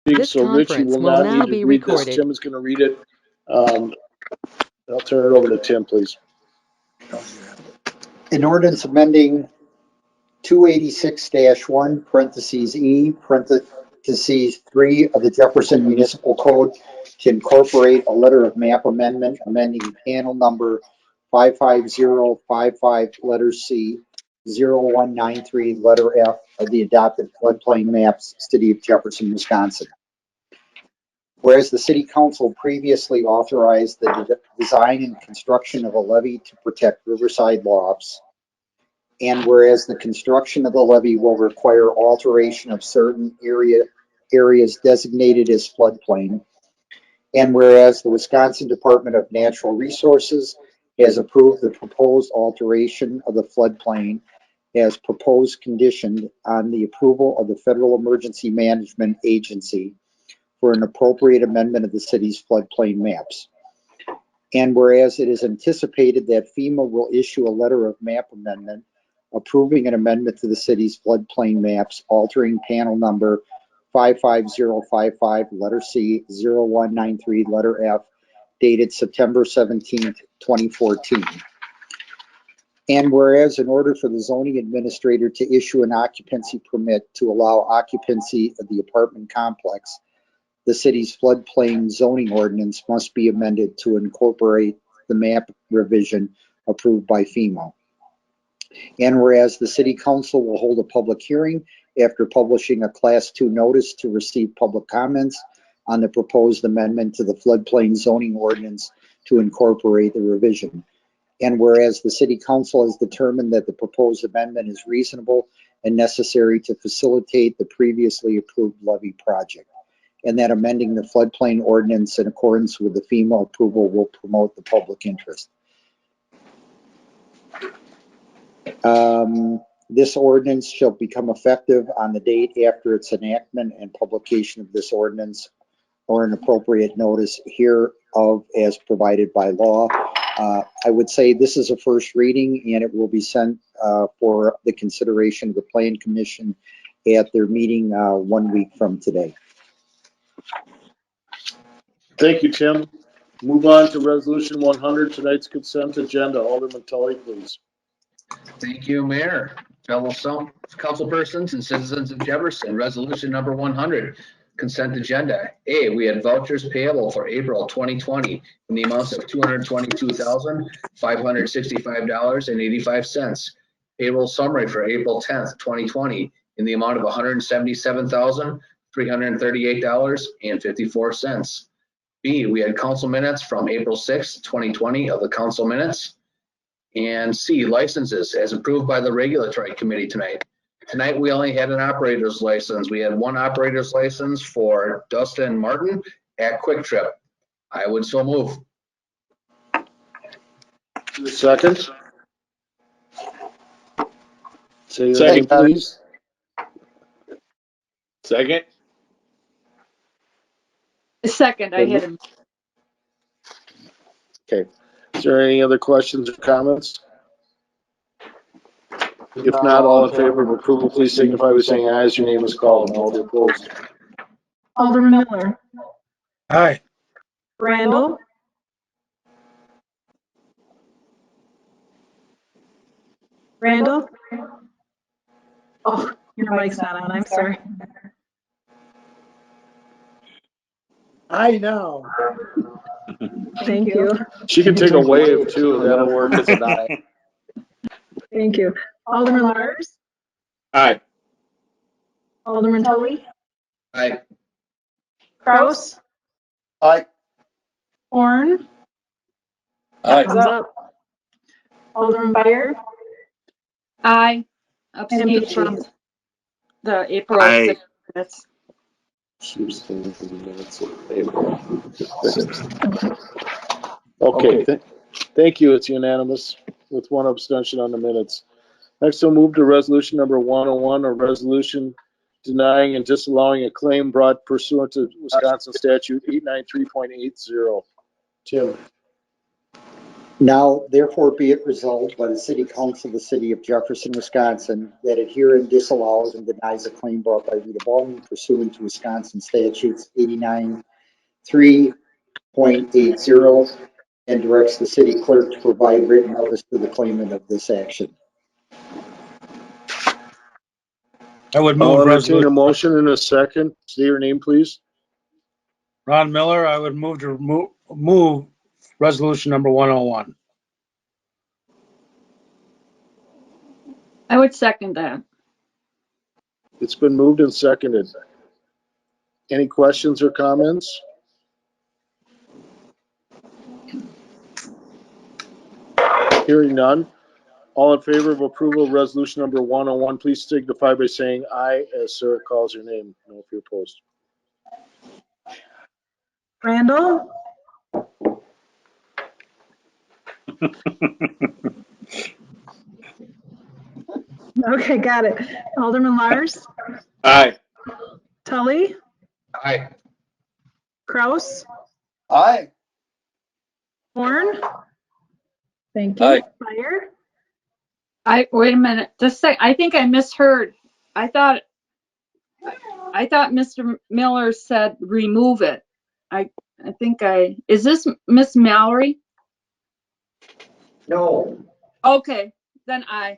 This so Richie will not need to read this. Tim is going to read it. I'll turn it over to Tim, please. An ordinance amending 286-1, parentheses E, parentheses 3 of the Jefferson Municipal Code to incorporate a letter of map amendment amending panel number 55055, letter C, 0193, letter F of the adopted floodplain maps, City of Jefferson, Wisconsin. Whereas the City Council previously authorized the design and construction of a levee to protect riverside lofts, and whereas the construction of the levee will require alteration of certain areas designated as floodplain, and whereas the Wisconsin Department of Natural Resources has approved the proposed alteration of the floodplain as proposed conditioned on the approval of the Federal Emergency Management Agency for an appropriate amendment of the city's floodplain maps. And whereas it is anticipated that FEMA will issue a letter of map amendment approving an amendment to the city's floodplain maps, altering panel number 55055, letter C, 0193, letter F, dated September 17th, 2014. And whereas in order for the zoning administrator to issue an occupancy permit to allow occupancy of the apartment complex, the city's floodplain zoning ordinance must be amended to incorporate the map revision approved by FEMA. And whereas the City Council will hold a public hearing after publishing a Class 2 notice to receive public comments on the proposed amendment to the floodplain zoning ordinance to incorporate the revision. And whereas the City Council has determined that the proposed amendment is reasonable and necessary to facilitate the previously approved levee project, and that amending the floodplain ordinance in accordance with the FEMA approval will promote the public interest. This ordinance shall become effective on the date after its enactment and publication of this ordinance or an appropriate notice hereof as provided by law. I would say this is a first reading and it will be sent for the consideration of the Plan Commission at their meeting 1 week from today. Thank you, Tim. Move on to Resolution 100, tonight's consent agenda. Alderman Tully, please. Thank you, Mayor, fellow councilpersons and citizens of Jefferson. Resolution number 100, consent agenda. A, we had vouchers payable for April 2020 in the amounts of $222,565.85. Payroll summary for April 10th, 2020 in the amount of $177,338.54. B, we had council minutes from April 6th, 2020 of the council minutes. And C, licenses as approved by the regulatory committee tonight. Tonight, we only had an operator's license. We had one operator's license for Dustin Martin at Quick Trip. I would so move. Second. Say your name, please. Second. Second, I hit him. Okay. Is there any other questions or comments? If not, all in favor of approval, please signify by saying aye as your name is called, and all the opposed. Alderman Miller. Aye. Randall. Randall. Oh, your mic's not on. I'm sorry. I know. Thank you. She can take a wave too. That'll work as an aye. Thank you. Alderman Lars. Aye. Alderman Tully. Aye. Kraus. Aye. Horn. Aye. Thumbs up. Alderman Beyer. Aye. And Abstain from Paige. the April Aye. 6th minutes. She was thinking for the minutes of April. Okay, thank you. It's unanimous with one abstention on the minutes. Next, we'll move to resolution number 101, a resolution denying and disallowing a claim brought pursuant to Wisconsin statute 893.80. Tim. Now, therefore, be it resolved by the City Council of the City of Jefferson, Wisconsin, that it herein disallows and denies a claim brought by Rita Baldwin pursuant to Wisconsin statutes 89.3.80 and directs the city clerk to provide written notice to the claimant of this action. I would I'll move entertain a resolution. motion in a second. Say your name, please. Ron Miller, I would move to move resolution number 101. I would second that. It's been moved and seconded. Any questions or comments? Hearing none. All in favor of approval of resolution number 101, please signify by saying aye as Sarah calls your name. No, if you're opposed. Randall, okay, got it. Alderman Lars, Aye. Tully, Aye. Kraus, Aye. Horn. Thank you. Aye. Fire, Wait a minute, just say, I think I misheard. I thought Mr. Miller said remove it. I think is this Miss Mallory? No. Okay, then aye.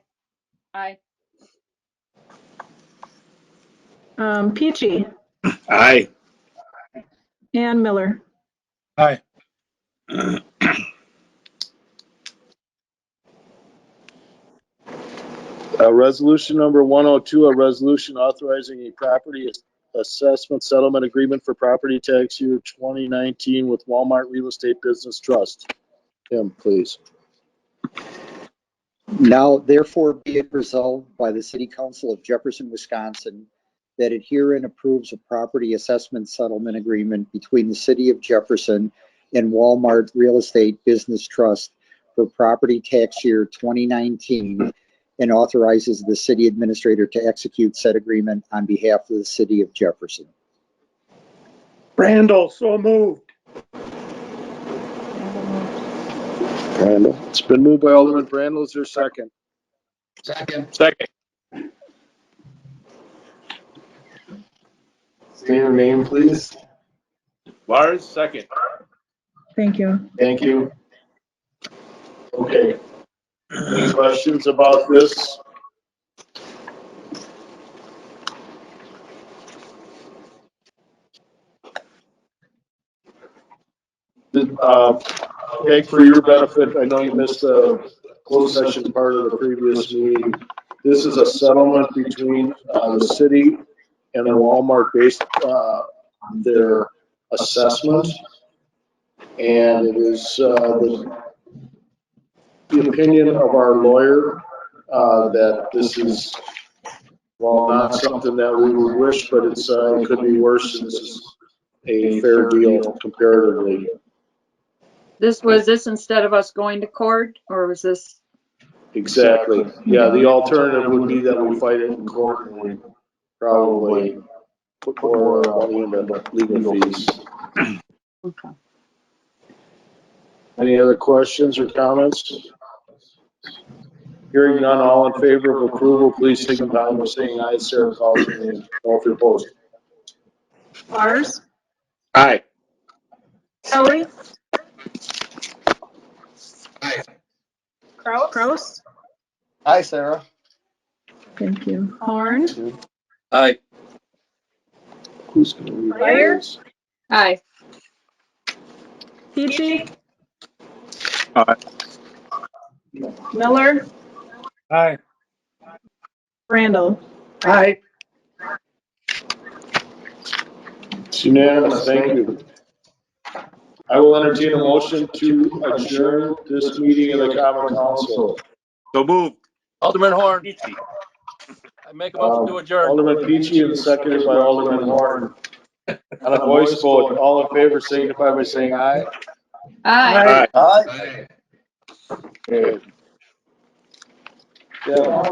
Peachy, Aye. and Miller. Aye. Resolution number 102, a resolution authorizing a property assessment settlement agreement for property tax year 2019 with Walmart Real Estate Business Trust. Tim, please. Now, therefore, be it resolved by the City Council of Jefferson, Wisconsin, that it herein approves a property assessment settlement agreement between the City of Jefferson and Walmart Real Estate Business Trust for property tax year 2019 and authorizes the city administrator to execute said agreement on behalf of the City of Jefferson. Randall, so moved. Brandel. It's been moved by Alderman Brandel. Is there a second? Second. Second. Say your name, please. Lars, second. Thank you. Thank you. Okay. Any questions about this? Peg, for your benefit, I know you missed the closed session part of the previous meeting. This is a settlement between the city and the Walmart based on their assessment. And it is the opinion of our lawyer that this is, well, not something that we would wish, but it's it could be worse, and this is a fair deal comparatively. Was this instead of us going to court, or was this? Exactly. Yeah, the alternative would be that we fight it in court and we probably put more money into legal fees. Okay. Any other questions or comments? Hearing none, all in favor of approval, please signify by saying aye. Sarah calls your name. All if you're opposed. Lars, Aye. Tully, Aye. Kraus. Hi, Sarah. Thank you. Horn, Aye. Who's going to read Fire. this? Aye. Peachy, Aye. Miller, Aye. Randall. Aye. It's unanimous. Thank you. I will entertain a motion to adjourn this meeting of the Common Council. So moved. Alderman Horn. I make a motion to adjourn. Alderman Peachy and seconded by Alderman Horn. On a voice vote, all in favor signify by saying aye. Aye. Aye. Okay. Yeah.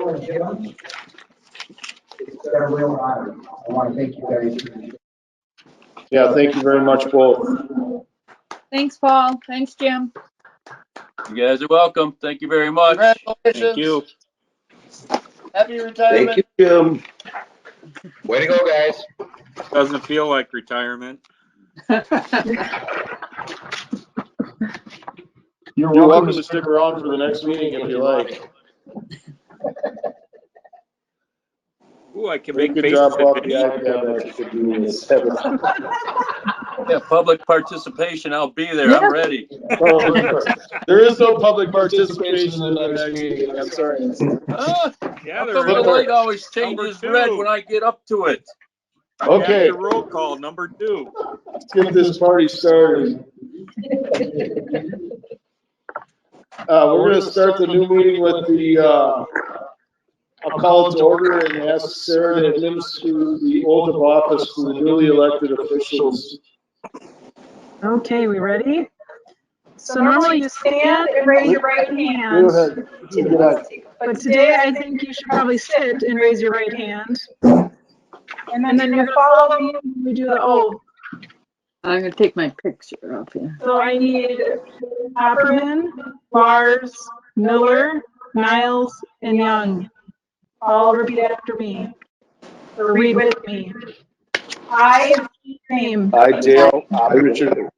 It's been a real honor. I want to thank you guys. Yeah, thank you very much, both. Thanks, Paul. Thanks, Jim. You guys are welcome. Thank you very much. Congratulations. Thank you. Happy retirement. Thank you, Jim. Way to go, guys. Doesn't feel like retirement. You're welcome to stick around for the next meeting if you like. Ooh, I can Make a make good job faces off at the me. iPad like you could do this. Yeah, public participation. I'll be there. I'm ready. There is no public participation in the next meeting. I'm sorry. Yeah, How there come the is. light always changes Number red two. when I get up to it? Okay, After roll call, number 2. let's get this party started. We're gonna start the new meeting with the, I'll call it to order and ask Sarah to administer the oath of office for the newly elected officials. Okay, we ready? So normally you stand and raise your right hand. Go ahead. Get on. But today I think you should probably sit and raise your right hand. And then you're gonna follow me when we do the oath. I'm gonna take my picture off here. So I need Hopperman, Lars, Miller, Niles, and Young. All repeat after me. Or read with me. I, name, I, Dale, Richard,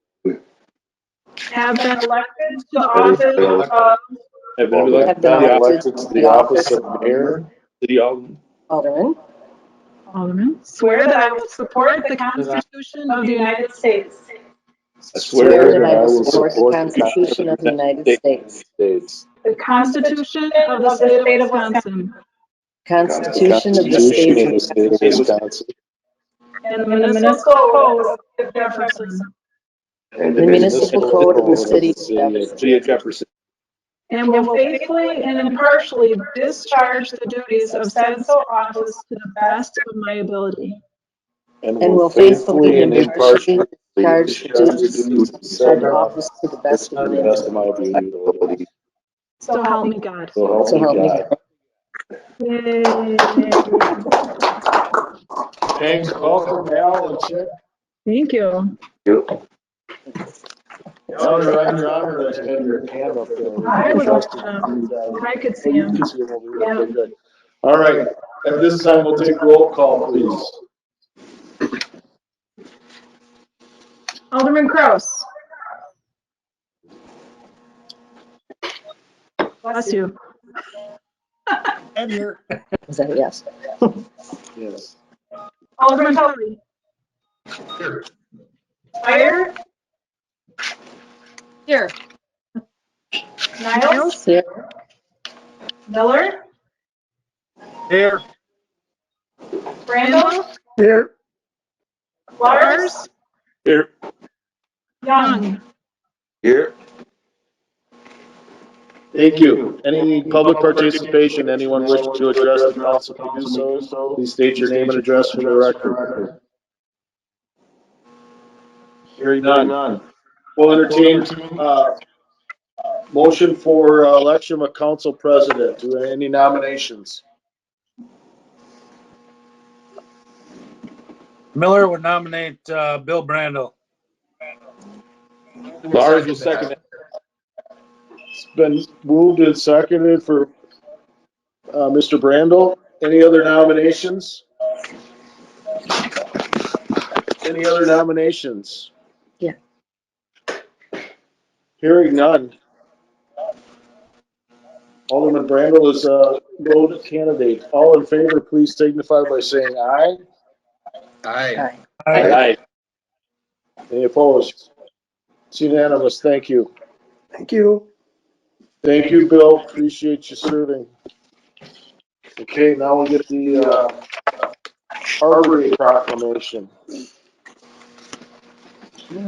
have been elected to the office of have been elected to the office of mayor, city Alderman, Alderman. Swear that I will support the Constitution of the United States. I swear that I will support the Constitution of the United States, The Constitution of the State of Wisconsin. Constitution of the State of Wisconsin, And the Municipal Code of Jefferson. the Municipal Code of the City of Jefferson, Jefferson, And will faithfully and impartially discharge the duties of said office to the best of my ability. and will faithfully and impartially discharge the duties of said office to the best of my ability. So help me God. So help me God. Yay. Thanks, welcome, Al and Chick. Thank you. Al, you're on your honor that you had your hand up there. I was I could see him. You can see him over here. Okay, good. All right, at this time, we'll take roll call, please. Alderman Kraus. Bless you. And here. Is that a yes? Yes. Alderman Tully. Here. Fire. Here. Niles. Here. Miller. Here. Randall. Here. Lars. Here. Young. Here. Thank you. Any public participation, anyone wishing to address the council can do so. Please state your name and address for the record. Hearing none. We'll entertain, motion for election of council president. Do any nominations? Miller would nominate Bill Brandel. Lars will second it. It's been moved and seconded for Mr. Brandel. Any other nominations? Any other nominations? Yeah. Hearing none. Alderman Brandel is a voted candidate. All in favor, please signify by saying aye. Aye. Aye. Any opposed? It's unanimous. Thank you. Thank you. Thank you, Bill. Appreciate you serving. Okay, now we'll get the Arbor Day proclamation.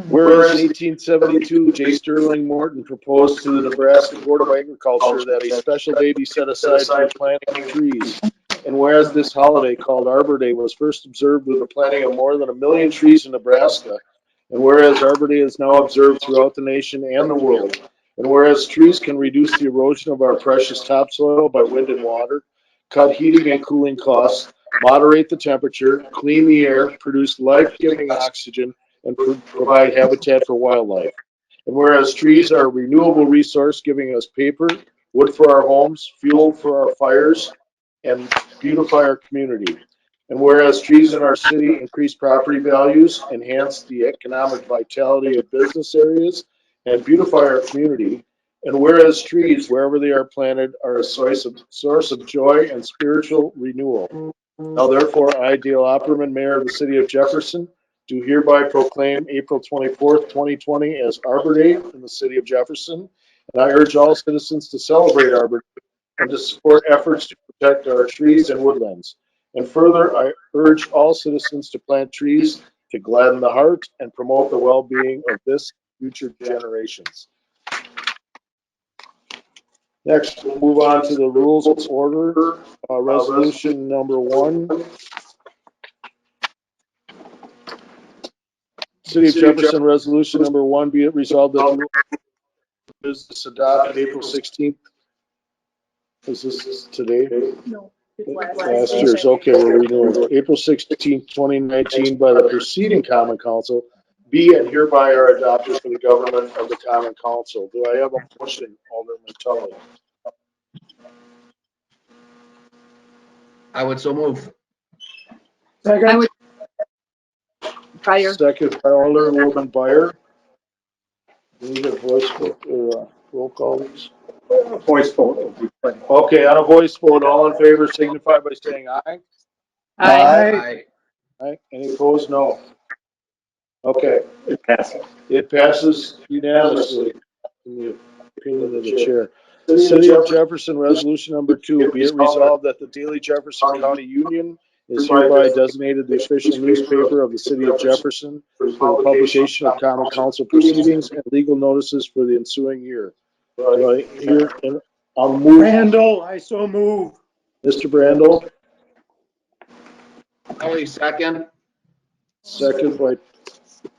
Whereas in 1872, J. Sterling Morton proposed to the Nebraska Board of Agriculture that a special day be set aside for the planting of trees. And whereas this holiday called Arbor Day was first observed with the planting of more than 1 million trees in Nebraska, and whereas Arbor Day is now observed throughout the nation and the world, and whereas trees can reduce the erosion of our precious topsoil by wind and water, cut heating and cooling costs, moderate the temperature, clean the air, produce life-giving oxygen, and provide habitat for wildlife. And whereas trees are a renewable resource, giving us paper, wood for our homes, fuel for our fires, and beautify our community. And whereas trees in our city increase property values, enhance the economic vitality of business areas, and beautify our community. And whereas trees, wherever they are planted, are a source of joy and spiritual renewal. Now therefore, I, Dale Opperman, Mayor of the City of Jefferson, do hereby proclaim April 24th, 2020 as Arbor Day in the City of Jefferson. And I urge all citizens to celebrate Arbor Day and to support efforts to protect our trees and woodlands. And further, I urge all citizens to plant trees to gladden the heart and promote the well-being of this future generations. Next, we'll move on to the rules of order, resolution number 1. City of Jefferson resolution number 1, be it resolved that the rule of business adopted April 16th. Is this today? No. Last year's, okay, we're renewing. April 16th, 2019 by the preceding Common Council, be and hereby are adopted for the government of the Common Council. Do I have a motion, Alderman Tully? I would so move. I would. Fire. Second by Alderwoman Byer. We need a voice vote, roll call, please. Voice vote. Okay, on a voice vote, all in favor signify by saying aye. Aye. Aye. Any opposed? No. Okay, It passes. it passes unanimously in the opinion of the chair. City of Jefferson resolution number 2, be it resolved that the Daily Jefferson County Union is hereby designated the official newspaper of the City of Jefferson for the publication of Common Council proceedings and legal notices for the ensuing year. Do I hear, and I'll move. Randall, I so move. Mr. Brandel, Tully, second. second by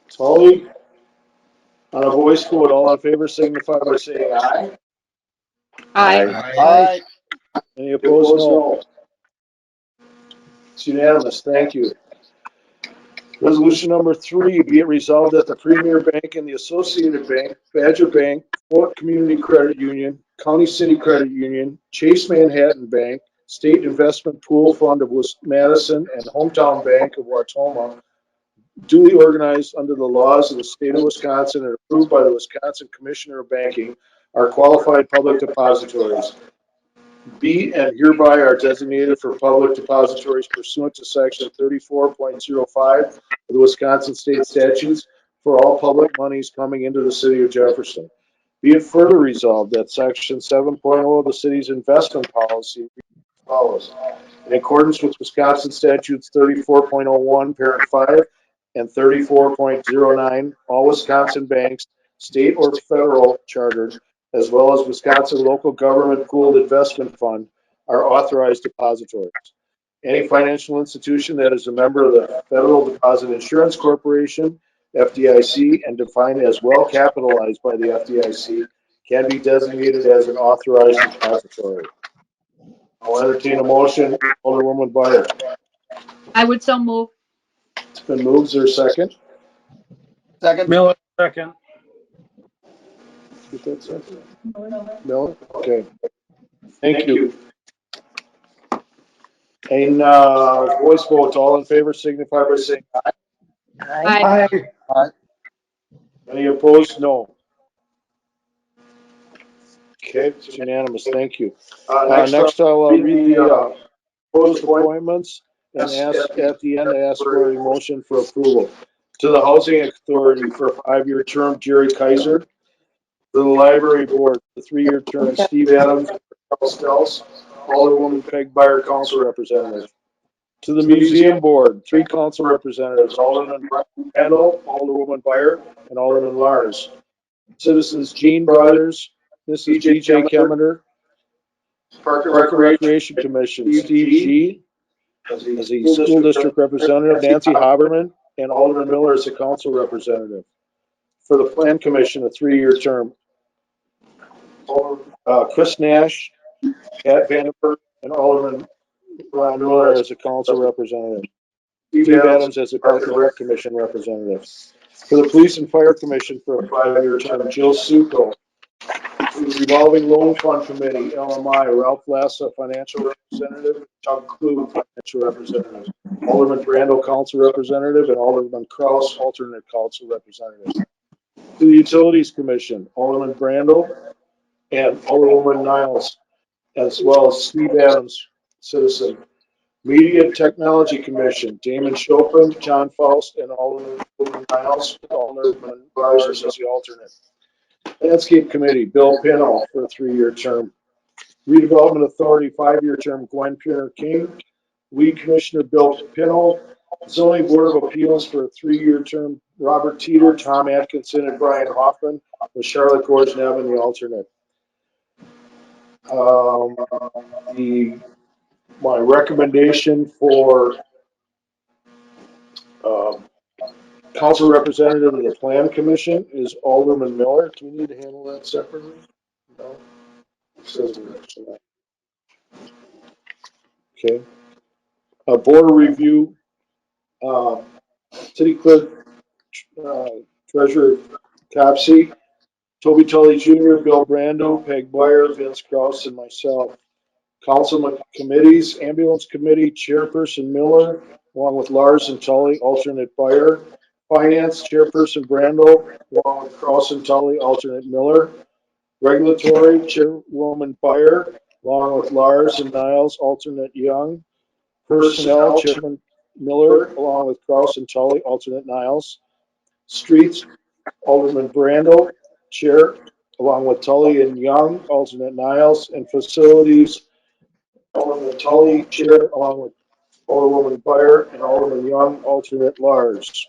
Tully. On a voice vote, all in favor signify by saying aye. Aye. Any opposed? No. It's unanimous. Thank you. Resolution number 3, be it resolved that the Premier Bank and the Associated Bank, Badger Bank, Fort Community Credit Union, County City Credit Union, Chase Manhattan Bank, State Investment Pool Fund of Madison, and Hometown Bank of Watoma, duly organized under the laws of the state of Wisconsin and approved by the Wisconsin Commissioner of Banking, are qualified public depositories. Be and hereby are designated for public depositories pursuant to section 34.05 of the Wisconsin state statutes for all public monies coming into the city of Jefferson. Be it further resolved that section 7.0 of the city's investment policy follows. In accordance with Wisconsin statutes 34.01 parent 5 and 34.09, all Wisconsin banks, state or federal chartered, as well as Wisconsin Local Government Pooled Investment Fund, are authorized depositories. Any financial institution that is a member of the Federal Deposit Insurance Corporation, FDIC, and defined as well capitalized by the FDIC can be designated as an authorized depository. I'll entertain a motion. Alderwoman Byer. I would so move. It's been moved. Is there a second? Second. Miller, second. Get that second? No? Okay. Thank you. And voice votes, all in favor signify by saying aye. Aye. Any opposed? No. Okay, it's unanimous. Thank you. Next, I'll read the proposed appointments and ask at the end, ask for a motion for approval. To the Housing Authority for a 5-year term, Jerry Kaiser. To the Library Board, the 3-year term, Steve Adams, Charles Stels, Alderwoman Peg Byer, Council Representative. To the Museum Board, 3 council representatives, Alderman Randall, Alderwoman Byer, and Alderman Lars. Citizens Jean Brothers, Mrs. G.J. Kemmeter. Park and Recreation Commission, Steve G. as a school district representative, Nancy Haberman, and Alderman Miller as a council representative. For the Plan Commission, a 3-year term, Chris Nash, Pat Vandenberg, and Alderman Ron Miller as a council representative. Steve Adams as a Park and Rec Commission representative. For the Police and Fire Commission for a 5-year term, Jill Succo. For the Revolving Loan Fund Committee, LMI, Ralph Lassa, Financial Representative, Chuck Klug, Financial Representative, Alderman Brando, Council Representative, and Alderman Kraus, Alternate Council Representative. To the Utilities Commission, Alderman Brando and Alderwoman Niles, as well as Steve Adams, citizen. Media and Technology Commission, Damon Chopin, John Faust, and Alderman Niles, Alderman Rogers as the alternate. Landscape Committee, Bill Pino for a 3-year term. Redevelopment Authority, 5-year term, Gwen Pinner King. Weed Commissioner, Bill Pino. Zoning Board of Appeals for a 3-year term, Robert Teeter, Tom Atkinson, and Brian Hoffman, with Charlotte Gorsnev the alternate. My recommendation for council representative of the Plan Commission is Alderman Miller. Do we need to handle that separately? No. It says we mentioned that. Okay. Board review, City Clerk, Treasurer Topsy, Toby Tully Jr., Bill Brando, Peg Boyer, Vince Krause, and myself. Council committees, Ambulance Committee, Chairperson Miller, along with Lars and Tully, alternate Boyer. Finance, Chairperson Brando, along with Krause and Tully, alternate Miller. Regulatory, Chairwoman Boyer, along with Lars and Niles, alternate Young. Personnel, Chairman Miller, along with Krause and Tully, alternate Niles. Streets, Alderman Brando, Chair, along with Tully and Young, alternate Niles. And Facilities, Alderman Tully, Chair, along with Alderwoman Boyer and Alderman Young, alternate Lars.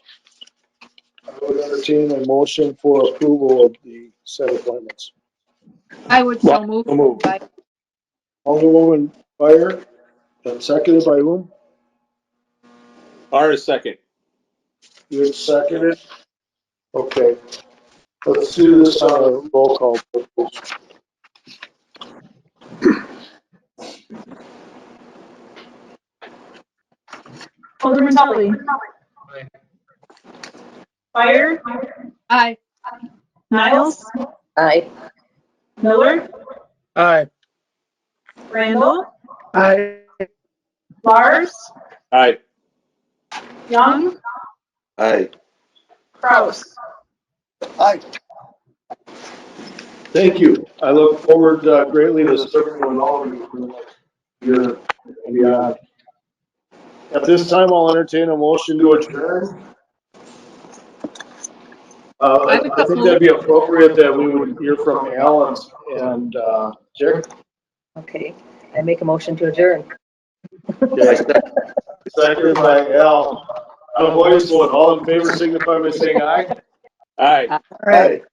I would entertain a motion for approval of the said appointments. I would so move. Alderwoman Boyer, and seconded by whom? R is second. You had seconded? Okay. Let's do this on a roll call. Alderman Tully. Fire. Aye. Niles. Aye. Miller. Aye. Randall. Aye. Lars. Aye. Young. Aye. Kraus. Aye. Thank you. I look forward greatly to serving with all of you for the next year and beyond. At this time, I'll entertain a motion to adjourn. I think that'd be appropriate that we would hear from Alan and Jack. Okay, I make a motion to adjourn. Okay. Seconded by Al. On a voice vote, all in favor signify by saying aye. Aye. All right.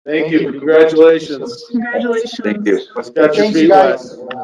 Thank you. Congratulations. Congratulations. Thank you. Got your Thanks, feet guys. wet.